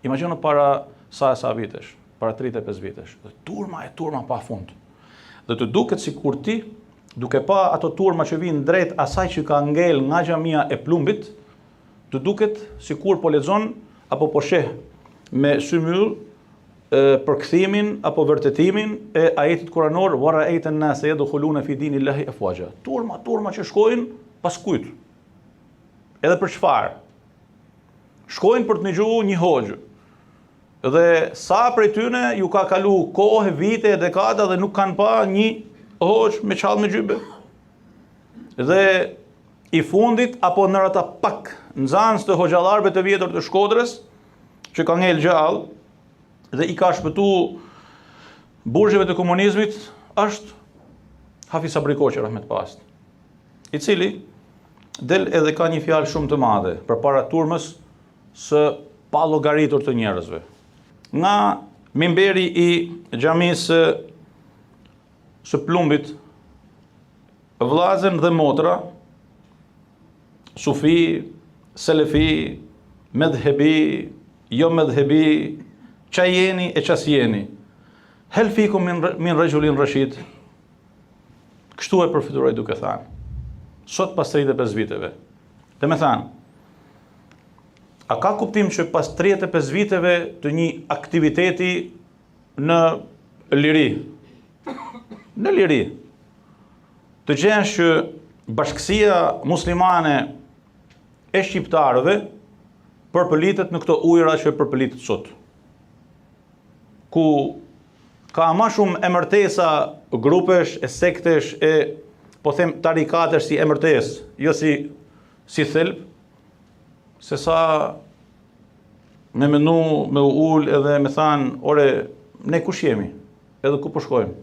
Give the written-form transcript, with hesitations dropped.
Imagjino para sa vitesh, para 35 vitesh. Dhe turma pa fund. Dhe të duket sikur ti, duke pa ato turma që vinë drejt asaj që ka ngel nga xhamia e Plumbit, të duket sikur po lexon apo po sheh me sy myll përkthimin apo vërtetimin e ajetit kuranor wa ra'ayta an-nasa yadkhuluna fi dinillahi afwaja. Turma që shkojnë pas kujt. Edhe për çfarë? Shkojnë për të dëgjuar një hoxh. Dhe sa prej tyne ju ka kalu kohë, vite, dekada dhe nuk kanë pa një hoxh me qallë me gjybe. Dhe i fundit apo në ata pak nxënës të hoxhallarëve të vjetër të Shkodrës që ka ngel gjallë dhe i ka shpëtu burgjeve të komunizmit është Hafiz Sabri Koqi rahmet past, i cili del edhe ka një fjalë shumë të madhe përpara turmës së pa llogaritur të njerëzve. Nga mimberi i xhamisë së Plumbit, vllazën dhe motra, sufi, selefi, medhebi, jo medhebi, qa jeni e qas jeni. Hel fikum min rajulin rashid. Kështu e përfituroj duke thanë. Sot pas 35 viteve. Dhe me thanë, a ka kuptim që pas 35 viteve të një aktiviteti në liri, të gjenë që bashkësia muslimane e shqiptarëve përpëlitet në këto ujëra që përpëlitet sot, ku ka ma shumë emërtesa grupesh, e sektesh, e po them tarikatesh si emërtes, jo si thelb, se sa me menu, me ull edhe me thanë, ore, ne kush jemi, edhe ku po shkojmë.